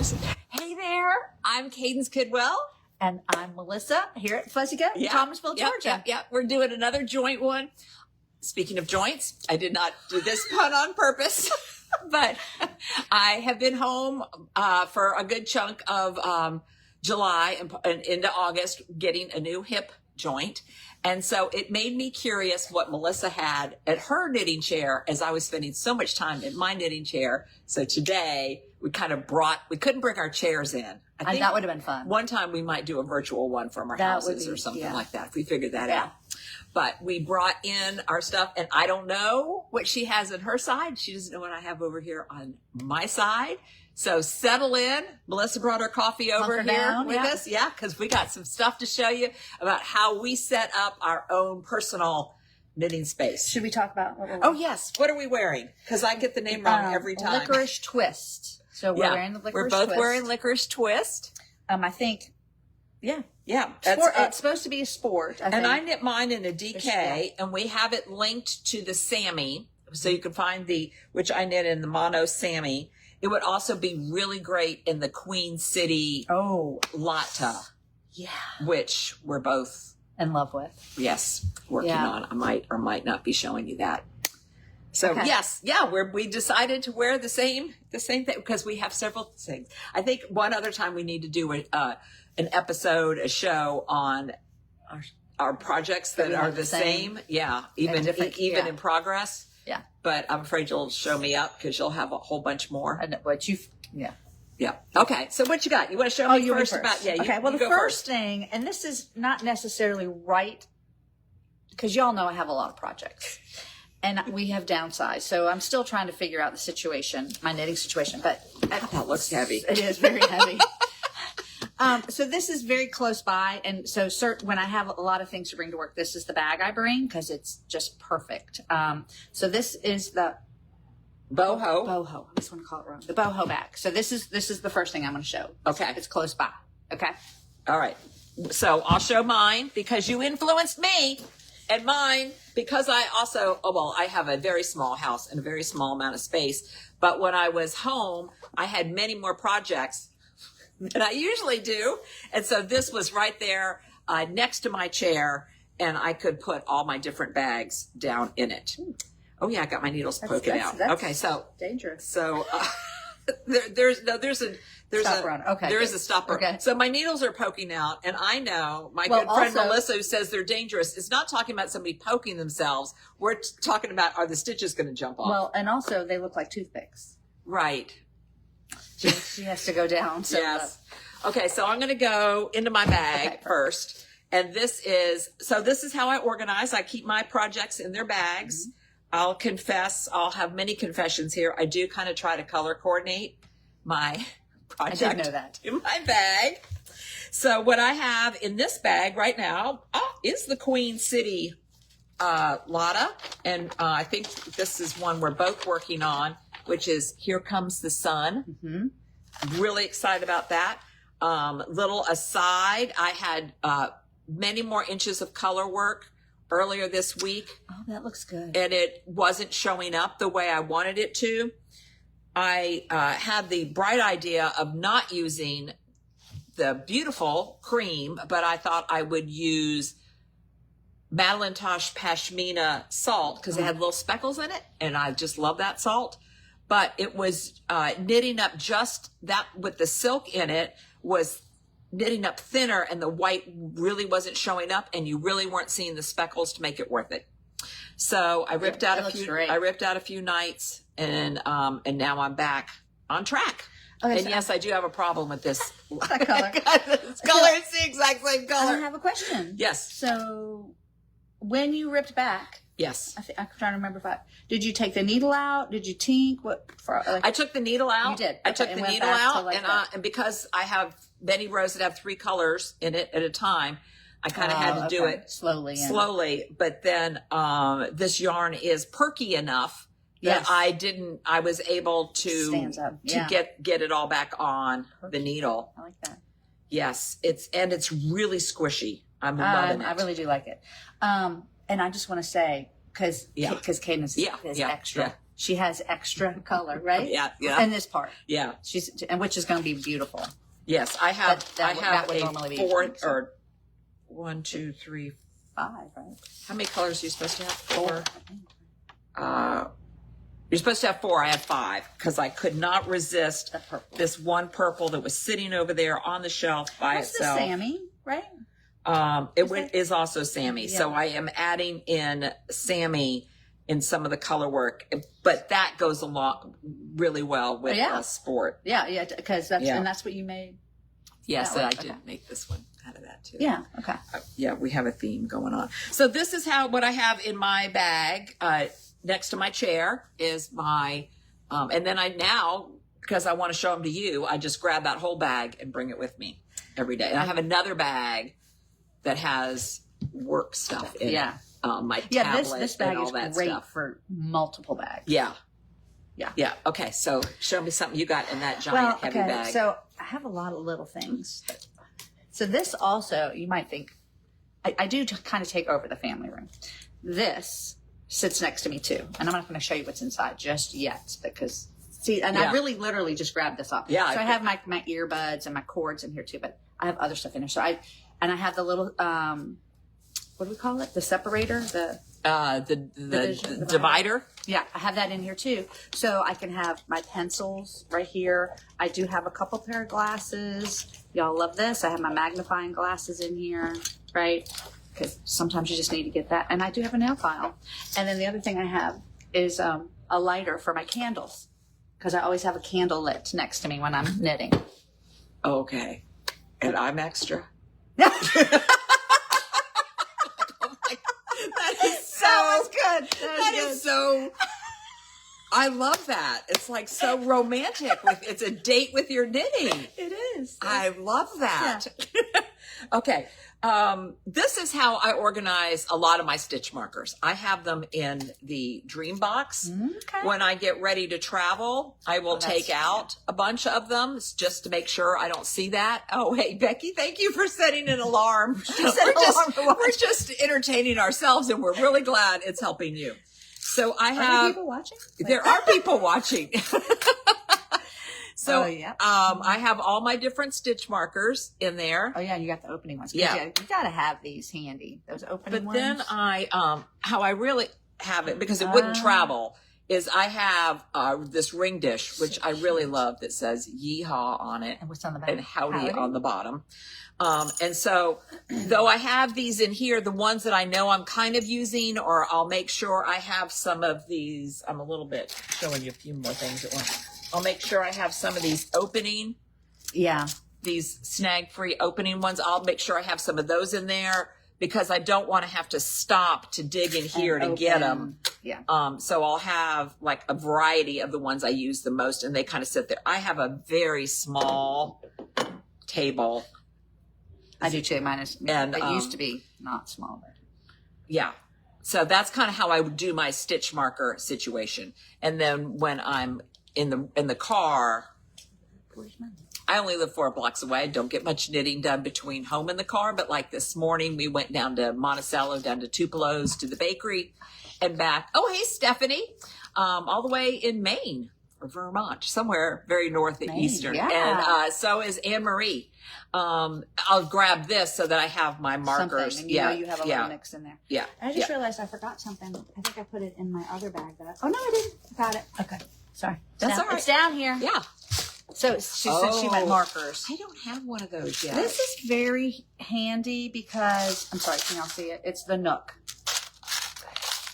Hey there, I'm Cadence Kidwell. And I'm Melissa here at Whimsical in Thomasville, Georgia. Yeah, we're doing another joint one. Speaking of joints, I did not do this pun on purpose, but I have been home for a good chunk of July and into August getting a new hip joint. And so it made me curious what Melissa had at her knitting chair as I was spending so much time in my knitting chair. So today we couldn't bring our chairs in. I think that would have been fun. One time we might do a virtual one from our houses or something like that if we figured that out. But we brought in our stuff, and I don't know what she has on her side. She doesn't know what I have over here on my side. So settle in. Melissa brought her coffee over here with us. Yeah, because we got some stuff to show you about how we set up our own personal knitting space. Should we talk about what we're wearing? Oh, yes. What are we wearing? Because I get the name wrong every time. Licorice Twist. So we're wearing the Licorice Twist. We're both wearing Licorice Twist. I think, yeah. It's supposed to be a sport, I think. And I knit mine in a DK, and we have it linked to the Sammy. So you can find which I knit in the Mono Sammy. It would also be really great in the Queen City Lotta. Yeah. Which we're both in love with. Yes. Working on. I might or might not be showing you that. So we decided to wear the same thing because we have several things. I think one other time we need to do an episode, a show on our projects that are the same. Yeah, even in progress. Yeah, but I'm afraid you'll show me up because you'll have a whole bunch more. I know what Yeah. Okay. So what you got? You want to show me first about? Yeah. Okay. Well, the first thing, and this is not necessarily right, because y'all know I have a lot of projects. And we have downsized, so I'm still trying to figure out the situation, my knitting situation. But that looks heavy. It is very heavy. So this is very close by, and so when I have a lot of things to bring to work, this is the bag I bring because it's just perfect. So this is the boho. Boho. I just want to call it wrong. The boho bag. So this is the first thing I'm going to show. Okay, it's close by. Okay. All right. So I'll show mine because you influenced me. And mine, because I have a very small house and a very small amount of space. But when I was home, I had many more projects than I usually do. And so this was right there next to my chair, and I could put all my different bags down in it. Oh, yeah, I got my needles poking out. Okay, so dangerous. So there is a stopper. Okay. So my needles are poking out, and I know my good friend Melissa, who says they're dangerous, is not talking about somebody poking themselves. We're talking about, are the stitches going to jump off? Well, and also they look like toothpicks. Right. She has to go down. So yes. Okay, so I'm going to go into my bag first. And this is how I organize. I keep my projects in their bags. Mm-hmm. I'll confess, I'll have many confessions here. I do kind of try to color coordinate my project in my bag. So what I have in this bag right now is the Queen City Lotta. And I think this is one we're both working on, which is Here Comes the Sun. Mm-hmm. I'm really excited about that. Little aside, I had many more inches of color work earlier this week. Oh, that looks good. And it wasn't showing up the way I wanted it to. I had the bright idea of not using the beautiful cream, but I thought I would use Madeline Tosh Pashmina salt because it had little speckles in it, and I just love that salt. But it was knitting up just that with the silk in it was knitting up thinner, and the white really wasn't showing up, and you really weren't seeing the speckles to make it worth it. So I ripped out a few nights, and now I'm back on track. Okay, and yes, I do have a problem with this color. It's color. It's the exact same color. I have a question. Yes. So when you ripped back, yes, I'm trying to remember did you take the needle out? Did you tink? I took the needle out. You did. I took the needle out, and because I have many rows that have 3 colors in it at a time, I kind of had to do it slowly. But then this yarn is perky enough that I was able to get it all back on the needle. I like that. Yes, it's really squishy. I'm loving it. I really do like it. And I just want to say, because Cadence is extra. she has extra color, right? Yeah, yeah. In this part. Yeah. Which is going to be beautiful. Yes, I have. That would normally be 4 or 1, 2, 3, 5, right? How many colors are you supposed to have? 4. You're supposed to have 4. I have 5 because I could not resist this one purple that was sitting over there on the shelf by itself. That's the Sammy, right? Is also Sammy. Yeah. So I am adding in Sammy in some of the color work, but that goes along really well with sport. Yeah, because that's what you made. Yes, I did make this one out of that too. Yeah, okay. Yeah, we have a theme going on. So this is what I have in my bag. Next to my chair is my, and then because I want to show them to you, I just grab that whole bag and bring it with me every day. And I have another bag that has work stuff in it. My tablet this bag and all is that great stuff. for multiple bags. Yeah. Yeah. Okay. So show me something you got in that giant heavy bag. So I have a lot of little things. So this also, you might think, I do kind of take over the family room. This sits next to me too. And I'm not going to show you what's inside just yet because I really literally just grabbed this off. Yeah. So I have my earbuds and my cords in here too, but I have other stuff in here. So I have the little, what do we call it? The separator, the divider. Yeah, I have that in here too. So I can have my pencils right here. I do have a couple pair of glasses. Y'all love this. I have my magnifying glasses in here, right? Because sometimes you just need to get that. And I do have a nail file. And then the other thing I have is a lighter for my candles. Because I always have a candle lit next to me when I'm knitting. Okay. And I'm extra. That was good. That is so. I love that. It's like so romantic. It's a date with your knitting. It is. I love that. Yeah. Okay. This is how I organize a lot of my stitch markers. I have them in the dream box. Okay. When I get ready to travel, I will take out a bunch of them just to make sure I don't see that. Oh, hey, Becky, thank you for setting an alarm. We're just entertaining ourselves, and we're really glad it's helping you. So I have. Are there people watching? There are people watching. So, I have all my different stitch markers in there. Oh yeah, you got the opening ones. Yeah. You got to have these handy. Those opening ones. But then how I really have it, because it wouldn't travel, is I have this ring dish, which I really love, that says yeehaw on it. And what's on the back? And howdy on the bottom. And so though I have these in here, the ones that I know I'm kind of using, or I'll make sure I have some of these. I'm a little bit showing you a few more things at once. I'll make sure I have some of these opening. Yeah. These snag-free opening ones. I'll make sure I have some of those in there because I don't want to have to stop to dig in here to get them. Yeah. So I'll have like a variety of the ones I use the most, and they kind of sit there. I have a very small table. I do too. Mine is, and it used to be not small. But. Yeah. So that's kind of how I would do my stitch marker situation. And then when I'm in the car, I only live 4 blocks away. I don't get much knitting done between home and the car. But like this morning, we went down to Monticello, down to Tupelo's, to the bakery, and back. Oh, hey, Stephanie, all the way in Maine or Vermont, somewhere very northeastern. Yeah. And so is Anne Marie. I'll grab this so that I have my markers. And you know you have a little mix in there. Yeah. I just realized I forgot something. I think I put it in my other bag. Oh no, I didn't. Got it. Okay. Sorry. That's all right. It's down here. Yeah. So she said she went markers. I don't have one of those yet. This is very handy because, I'm sorry, can y'all see it? It's the Nook.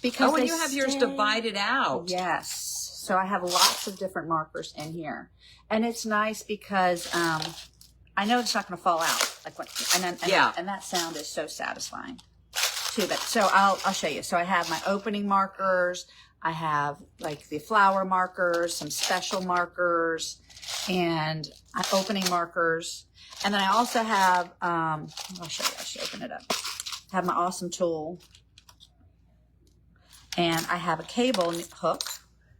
Because and you have yours divided out. Yes. So I have lots of different markers in here. And it's nice because I know it's not going to fall out. And that sound is so satisfying too. But so I'll show you. So I have my opening markers. I have like the flower markers, some special markers, and opening markers. And then I also have, I'll show you, I should open it up. I have my awesome tool. And I have a cable hook,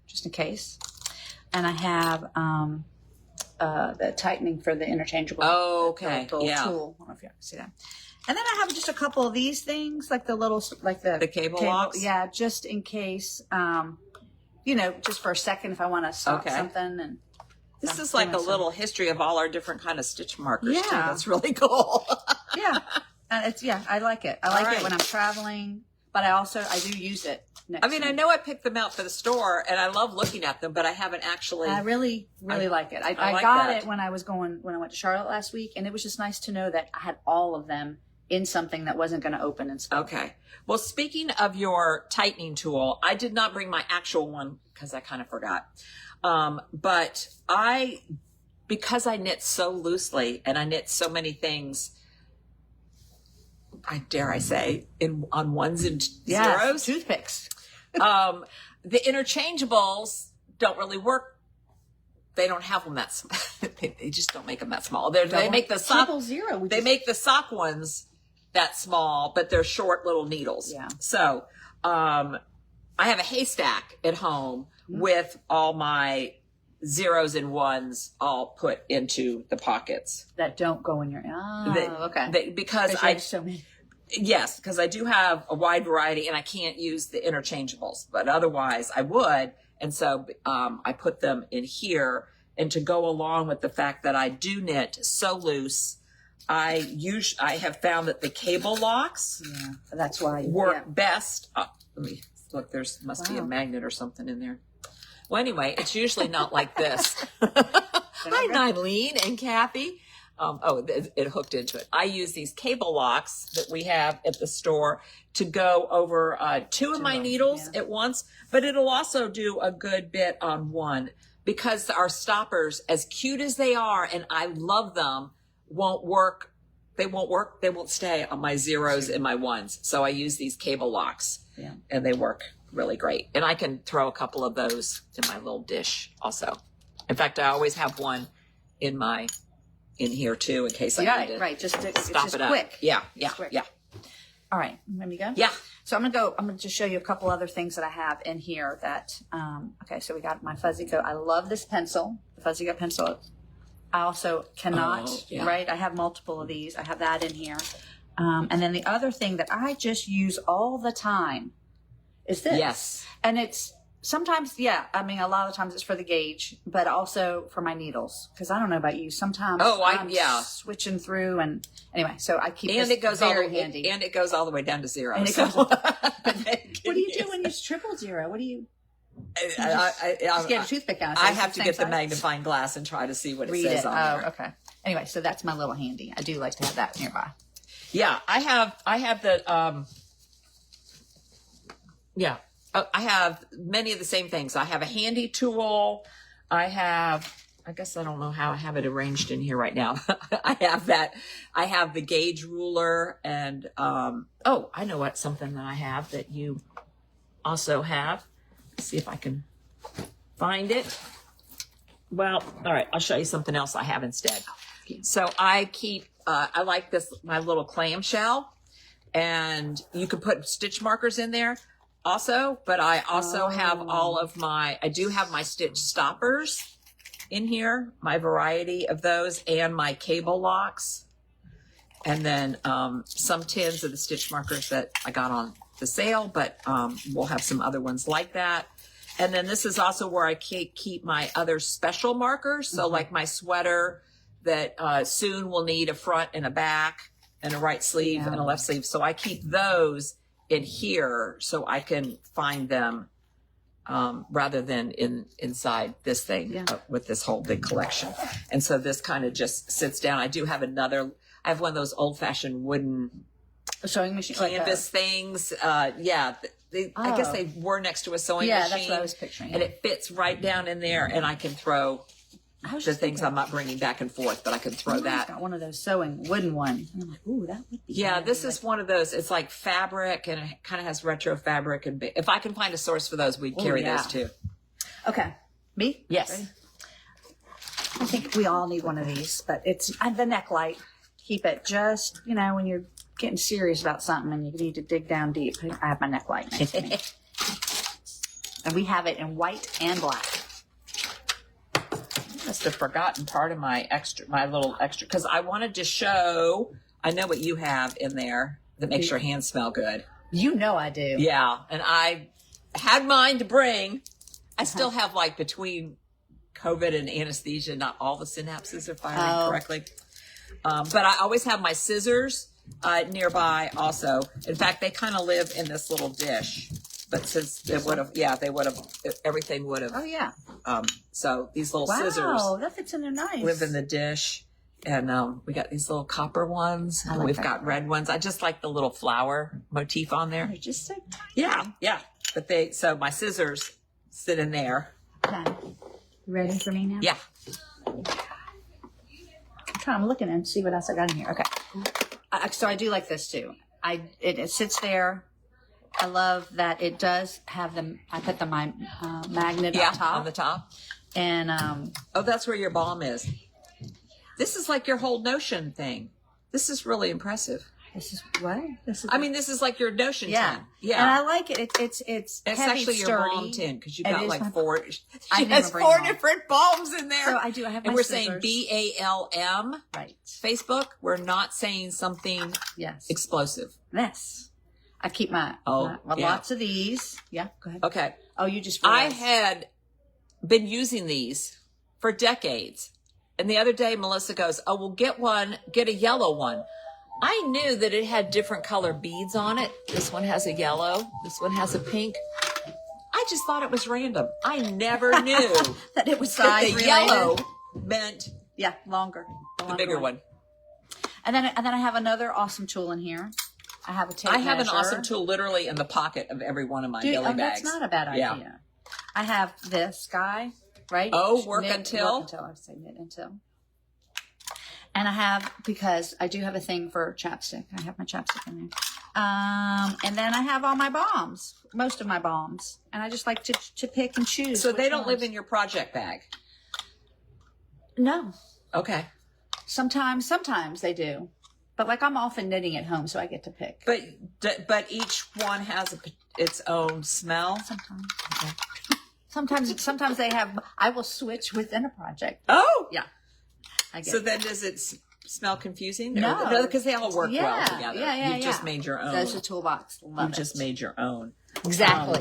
just in case. And I have the tightening for the interchangeable tool. I don't know if you can see that. And then I have just a couple of these things, like the little, like the cable locks. Yeah, just in case just for a second if I want to stop something. And this is like a little history of all our different kind of stitch markers. Yeah. Too. That's really cool. Yeah. I like it. I like it when I'm traveling, but I do use it. I know I picked them out for the store and I love looking at them, but I haven't actually. I really like it. I got it when I went to Charlotte last week, and it was just nice to know that I had all of them in something that wasn't going to open and spill. Okay. Well, speaking of your tightening tool, I did not bring my actual one because I kind of forgot. But because I knit so loosely and I knit so many things, I say, on ones and zeros. Toothpicks. The interchangeables don't really work. They don't have them that small. They just don't make them that small. They make the sock. They make the sock ones that small, but they're short little needles. Yeah. So, I have a haystack at home with all my zeros and ones all put into the pockets that don't go in your. because I have so many. Yes, because I do have a wide variety and I can't use the interchangeables, but otherwise I would. And so I put them in here, and to go along with the fact that I do knit so loose, I have found that the cable locks that's why work best. Let me look, must be a magnet or something in there. Well, anyway, it's usually not like this. Hi, Nylene and Kathy. It hooked into it. I use these cable locks that we have at the store to go over two of my needles at once, but it'll also do a good bit on one, because our stoppers, as cute as they are, and I love them, won't work. They won't work. They won't stay on my zeros and my ones. So I use these cable locks, and they work really great. And I can throw a couple of those in my little dish also. In fact, I always have one in here too, in case I need to stop it up. Quick. Yeah. All right, let me go. Yeah. So I'm gonna just show you a couple other things that I have in here that. Okay, so we got my Fuzzy Coat. I love this pencil, the Fuzzy Coat pencil. I also cannot. Right, I have multiple of these. I have that in here, and then the other thing that I just use all the time is this. Yes. And it's. Sometimes, a lot of times it's for the gauge, but also for my needles. Because I don't know about you, sometimes I'm switching through, and anyway, so I keep this very handy. And it goes all the way down to zero. And it goes, what do you do when it's triple zero? What do you? Just get a toothpick out. I have to get the magnifying glass and try to see what it says on there. Oh, okay. Anyway, so that's my little handy. I do like to have that nearby. Yeah, I have the I have many of the same things. I have a handy tool. I guess I don't know how I have it arranged in here right now. I have that. I have the gauge ruler, and I know something that I have that you also have. Let's see if I can find it. Well, all right, I'll show you something else I have instead. So I keep, I like my little clamshell, and you can put stitch markers in there also, but I also have I do have my stitch stoppers in here, my variety of those, and my cable locks. And then some tins of the stitch markers that I got on the sale, but we'll have some other ones like that. And then this is also where I keep my other special markers. So like my sweater that soon will need a front and a back and a right sleeve and a left sleeve. So I keep those in here so I can find them rather than inside this thing with this whole big collection. And so this kind of just sits down. I do have I have one of those old-fashioned wooden sewing machine canvas things. I guess they were next to a sewing machine. Yeah, that's what I was picturing. And it fits right down in there, and I can throw the things I'm not bringing back and forth, but I can throw that. Got one of those sewing wooden ones. I'm like, ooh, that would be. Yeah, this is one of those. It's like fabric, and it kind of has retro fabric. And if I can find a source for those, we'd carry those too. Okay, me? Yes. Ready? I think we all need one of these, but it's the neck light. Keep it just when you're getting serious about something and you need to dig down deep. I have my neck light next to me, and we have it in white and black. Must have forgotten part of my little extra, because I wanted to show. I know what you have in there that makes your hands smell good. You know I do. Yeah, and I had mine to bring, I still have like between COVID and anesthesia, not all the synapses are firing correctly. But I always have my scissors nearby also. In fact, they kind of live in this little dish. But since they would have, everything would have. Oh, yeah. So these little scissors. Wow, that fits in there nice. Live in the dish. And we got these little copper ones. And we've got red ones. I just like the little flower motif on there. They're just so tiny. Yeah. But so my scissors sit in there. Okay. You ready for me now? Yeah. I'm looking and see what else I got in here. Okay. So I do like this too. It sits there. I love that it does have I put my magnet on top. On the top. And that's where your balm is. This is like your whole Notion thing. This is really impressive. This is what? This is like your Notion tin. Yeah. And I like it. It's heavy, actually your sturdy. balm tin because you got like four. I She has four different balms in there. So I do. I have my and we're scissors. saying BALM. Right. Facebook. We're not saying something explosive. This. I keep lots of these. Yeah. Go ahead. Okay. Oh, you just. I realized. had been using these for decades. And the other day, Melissa goes, "Oh, well, get a yellow one." I knew that it had different color beads on it. This one has a yellow. This one has a pink. I just thought it was random. I never knew that it was size the yellow meant longer. The bigger one. And then I have another awesome tool in here. I have a tape measure. an awesome tool literally in the pocket of every one of my belly bags. That's not a bad idea. Yeah. I have this guy, right? Oh, work until. I would say knit until. And I have, because I do have a thing for chapstick. I have my chapstick in there. And then I have all my balms, most of my balms. And I just like to pick and choose. So they don't live in your project bag? No. Okay. Sometimes they do. But like I'm often knitting at home, so I get to pick. But each one has its own smell? Sometimes. Okay. Sometimes they have, I will switch within a project. Oh! Yeah. So then does it smell confusing? No. Because they all work well together. Yeah. You've just made your own. That's a toolbox. Love just made your own. Exactly.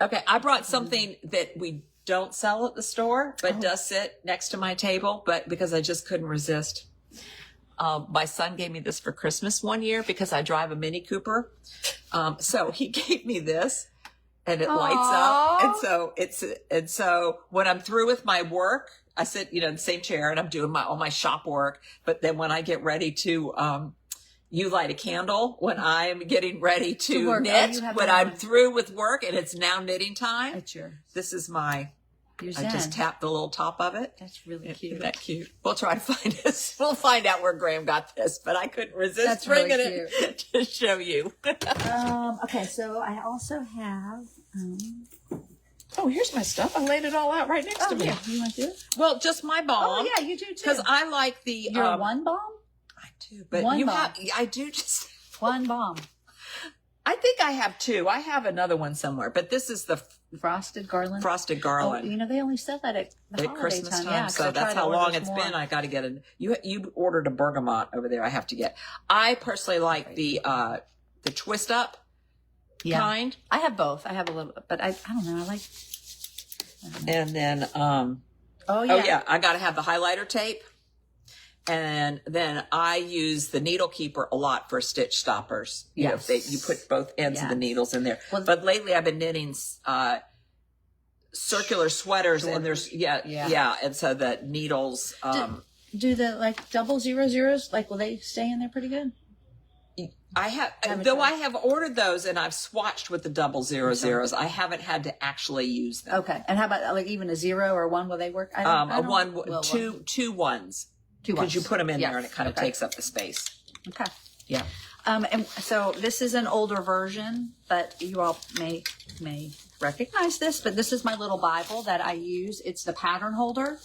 Okay, I brought something that we don't sell at the store, but does sit next to my table, but because I just couldn't resist. My son gave me this for Christmas one year because I drive a Mini Cooper. So he gave me this. And it lights up. And so when I'm through with my work, I sit, in the same chair and I'm doing all my shop work. But then when I get ready to, you light a candle when I'm getting ready to knit, when I'm through with work and it's now knitting time. This is I just tapped the little top of it. That's really cute. Isn't that cute? We'll try to find this. We'll find out where Graham got this, but I couldn't resist bringing it to show you. Okay, so I also have. Here's my stuff. I laid it all out right next to me. Yeah. You want to do it? Well, just my balm. Oh, yeah, you do too. Because I like the. Your one balm? I do, but one balm. I do just. One balm. I think I have two. I have another one somewhere, but this is the frosted garland. Frosted garland. Oh, they only sell that at the holiday Christmas time. Yeah, so that's how long it's been. I got to get it. You ordered a bergamot over there. I have to get. I personally like the twist up kind. I have both. I have a little, but I don't know. I like. And then I got to have the highlighter tape. And then I use the needle keeper a lot for stitch stoppers. You put both ends of the needles in there. Well, but lately I've been knitting circular sweaters, and there's and so the needles. Do the double 00s will they stay in there pretty good? I have ordered those and I've swatched with the double 00s. I haven't had to actually use them. Okay, and how about even a 0 or 1? Will they work? Two ones. Because you put them in there and it kind of takes up the space. Okay. Yeah. And so this is an older version, but you all may recognize this, but this is my little Bible that I use. It's the pattern holder.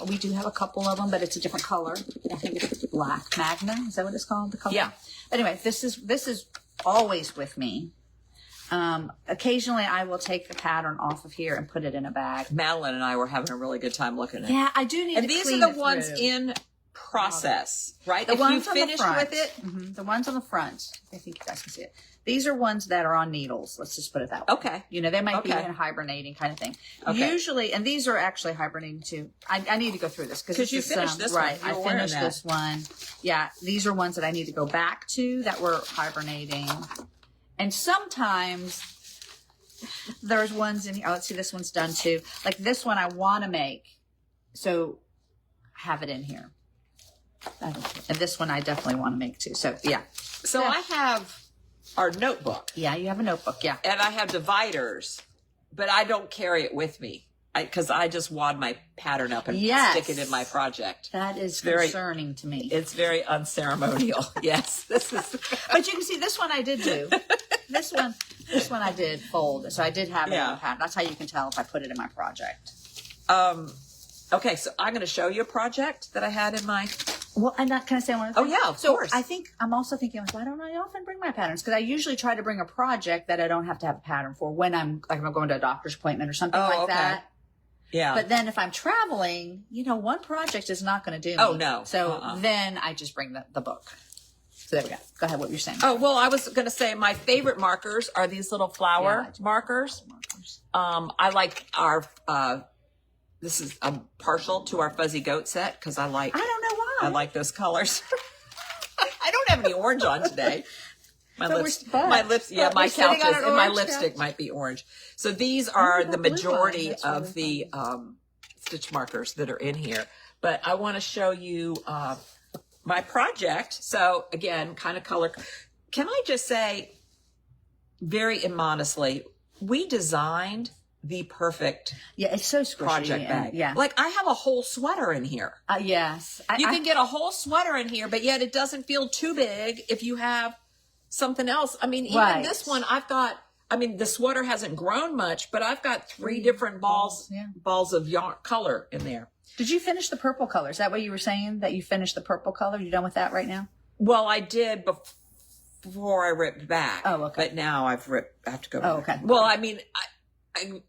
We do have a couple of them, but it's a different color. I think it's black magna. Is that what it's called? The color? Yeah. Anyway, this is always with me. Occasionally I will take the pattern off of here and put it in a bag. Madeline and I were having a really good time looking at it. Yeah, I do need to clean it. And these are the ones in process, right? The If you ones on the finished front. with it. Mm-hmm. The ones on the front, I think you guys can see it. These are ones that are on needles. Let's just put it that way. Okay. You know, they might be Okay. in hibernating kind of thing. Okay. Usually, and these are actually hibernating too. I need to go through this because you finished this one. right. You were I wearing finished that. this one. Yeah, these are ones that I need to go back to that were hibernating. And sometimes there's ones in here. Oh, let's see, this one's done too. Like this one I want to make. So have it in here. And this one I definitely want to make too. So yeah. So I have our notebook. Yeah, you have a notebook. Yeah. And I have dividers, but I don't carry it with me because I just wad my pattern up and stick it in my project. That is very concerning to me. It's very unceremonial. Yes, this is. But you can see this one I did do. This one I did fold. So I did have it in the pattern. That's how you can tell if I put it in my project. Okay, so I'm going to show you a project that I had in my. Well, and that, can I say one other thing? Oh yeah, of course. I think I'm also thinking, like, why don't I often bring my patterns? Because I usually try to bring a project that I don't have to have a pattern for when I'm going to a doctor's appointment or something like that. Yeah. But then if I'm traveling, you know, one project is not going to do me. Oh, no. So then I just bring the book. So there we go. Go ahead. What you're saying? Oh well, I was going to say my favorite markers are these little flower markers. I like our. This is partial to our fuzzy goat set because I like. I don't know why. I like those colors. I don't have any orange on today. My lips, yeah, my couch is, and my lipstick might be orange. So these are the majority of the stitch markers that are in here. But I want to show you my project. So again, kind of color. Can I just say, very immodestly, we designed the perfect it's so squishy project bag. Yeah. Like I have a whole sweater in here. Yes. You can get a whole sweater in here, but yet it doesn't feel too big if you have something else. I mean, even this one, I've got, I mean, the sweater hasn't grown much, but I've got 3 different balls of yarn color in there. Did you finish the purple color? Is that what you were saying, that you finished the purple color? You done with that right now? Well, I did before I ripped back. Oh, okay. But now I have to go back. Oh, okay. Well, I mean,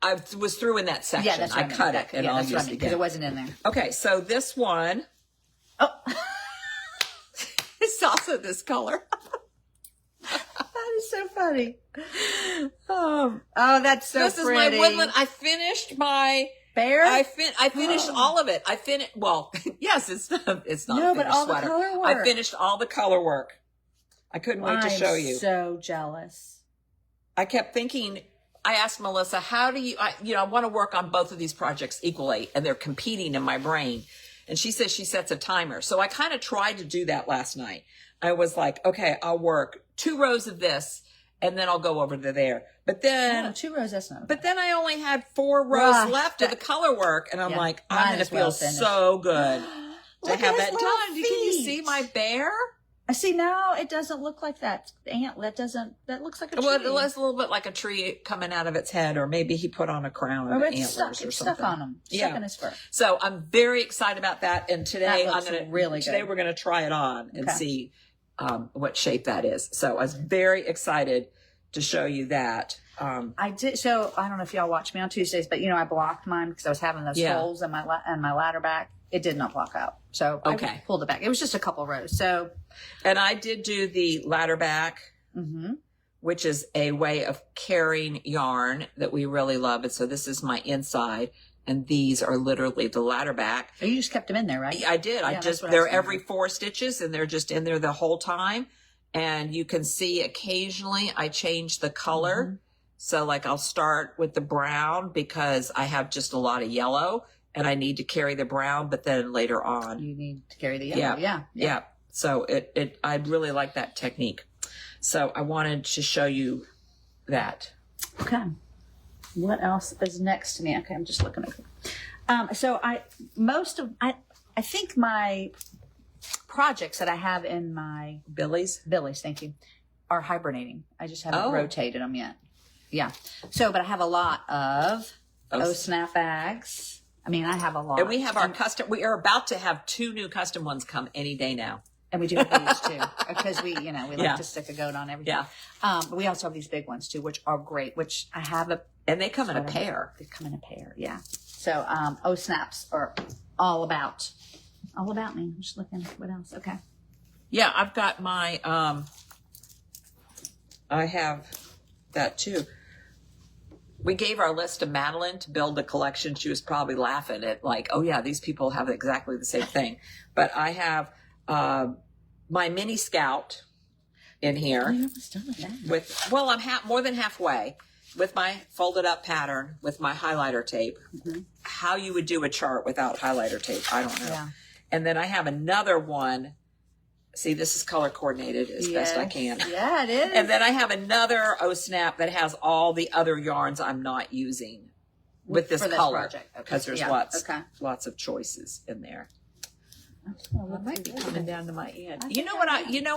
I was through in that section. Yeah, that's what I cut it and I'll that's use what it because again. it wasn't in there. Okay, so this one. Oh. It's also this color. That is so funny. Oh, that's so this pretty. This is my woodland. I finished my bear. I finished all of it. I finished. Well, yes, it's not a finished all sweater. The color work. I finished all the color work. I couldn't wait to show you. So jealous. I kept thinking. I asked Melissa, how do you? I want to work on both of these projects equally, and they're competing in my brain. And she says she sets a timer. So I kind of tried to do that last night. I was like, okay, I'll work 2 rows of this and then I'll go over to there. But then 2 rows, that's not. But then I only had 4 rows left of the color work. And I'm like, I'm going to feel so good to have that done. Can you see my bear? I see now it doesn't look like that. The ant, that looks like a tree. Well, it looks a little bit like a tree coming out of its head, or maybe he put on a crown of antlers or something. Stuck on him. Stuck in his fur. So I'm very excited about that. And today today we're going to try it on and see what shape that is. So I was very excited to show you that. I did. So I don't know if y'all watch me on Tuesdays, but I blocked mine because I was having those holes in my ladder back. It did not block out. So I pulled it back. It was just a couple rows. So, and I did do the ladder back, which is a way of carrying yarn that we really love. And so this is my inside, and these are literally the ladder back. Oh, you just kept them in there, right? I did. They're every 4 stitches, and they're just in there the whole time. And you can see occasionally I change the color. So like I'll start with the brown because I have just a lot of yellow. And I need to carry the brown, but then later on, you need to carry the yellow. Yeah. So I really like that technique. So I wanted to show you that. Okay. What else is next to me? Okay, I'm just looking at it. So I think my projects that I have in my Billies, thank you, are hibernating. I just haven't rotated them yet. Yeah. So, but I have a lot of snap bags. I mean, I have a lot. And we have our custom. We are about to have 2 new custom ones come any day now. And we do have these too, because we like to stick a goat on everything. Yeah. But we also have these big ones too, which are great. Which I have and they come in a pair. They come in a pair. Yeah. So, snaps are all about all about me. I'm just looking. What else? Okay. Yeah, I've got my, I have that too. We gave our list to Madeline to build a collection. She was probably laughing at like, oh yeah, these people have exactly the same thing. But I have my mini scout in here. Oh, you're almost done with that. With, well, I'm more than halfway with my folded up pattern with my highlighter tape. Mm-hmm. How you would do a chart without highlighter tape, I don't know. Yeah. And then I have another one. See, this is color coordinated as best I can. Yeah, it is. And then I have another snap that has all the other yarns I'm not using with this color because there's lots of choices in there. I might be coming down to my end. You know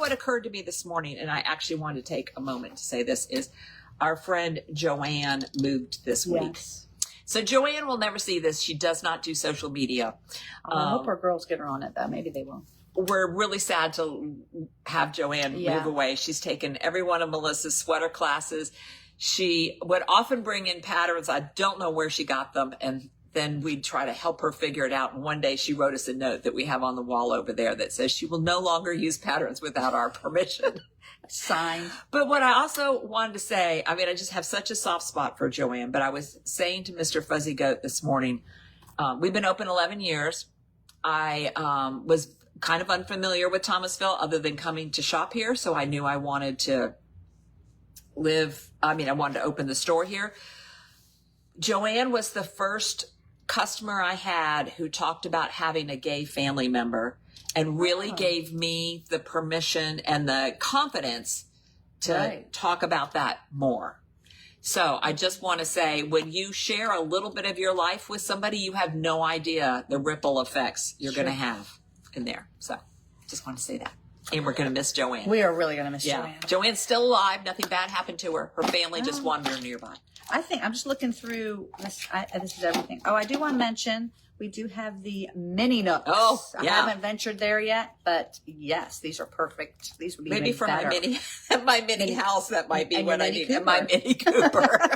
what occurred to me this morning, and I actually wanted to take a moment to say this is our friend Joanne moved this week. Yes. So Joanne will never see this. She does not do social media. I hope our girls get her on it though. Maybe they will. We're really sad to have Joanne move away. She's taken every one of Melissa's sweater classes. She would often bring in patterns. I don't know where she got them. And then we'd try to help her figure it out. And one day she wrote us a note that we have on the wall over there that says she will no longer use patterns without our permission. Signed. But what I also wanted to say, I mean, I just have such a soft spot for Joanne, but I was saying to Mr. Fuzzy Goat this morning, we've been open 11 years. I was kind of unfamiliar with Thomasville other than coming to shop here. So I knew I wanted to I wanted to open the store here. Joanne was the first customer I had who talked about having a gay family member and really gave me the permission and the confidence to talk about that more. So I just want to say, when you share a little bit of your life with somebody, you have no idea the ripple effects you're going to have in there. So just want to say that. And we're going to miss Joanne. We are really going to miss Joanne. Joanne's still alive. Nothing bad happened to her. Her family just wanted her nearby. I think I'm just looking through this. This is everything. Oh, I do want to mention we do have the mini nooks. Oh, yeah. I haven't ventured there yet, but yes, these are perfect. These would be maybe for better. my mini house. That might be what I need. And my Mini Cooper.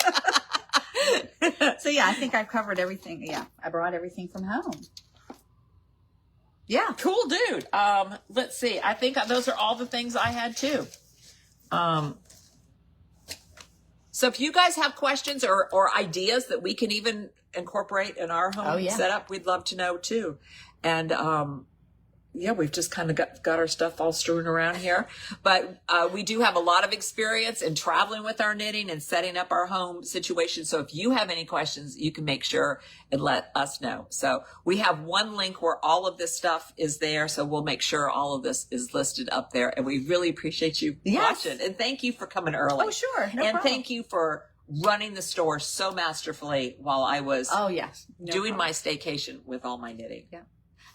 So yeah, I think I've covered everything. Yeah, I brought everything from home. Yeah, cool, dude. Let's see. I think those are all the things I had too. So if you guys have questions or ideas that we can even incorporate in our home setup, we'd love to know too. And we've just kind of got our stuff all strewn around here. But we do have a lot of experience in traveling with our knitting and setting up our home situation. So if you have any questions, you can make sure and let us know. So we have one link where all of this stuff is there. So we'll make sure all of this is listed up there. And we really appreciate you watching. And thank you for coming early. Oh, sure. No and problem. Thank you for running the store so masterfully while I was doing my staycation with all my knitting. Yeah.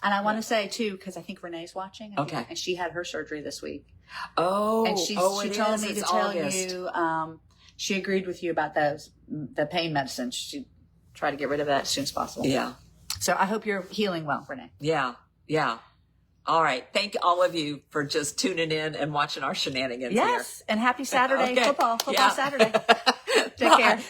And I want to say too, because I think Renee's watching. And she had her surgery this week. Oh, and she told me to tell you. She agreed with you about the pain medicine. She try to get rid of that as soon as possible. Yeah. So I hope you're healing well, Renee. Yeah. Yeah. All right. Thank all of you for just tuning in and watching our shenanigans here. Yes. And happy Saturday football Saturday. Take care.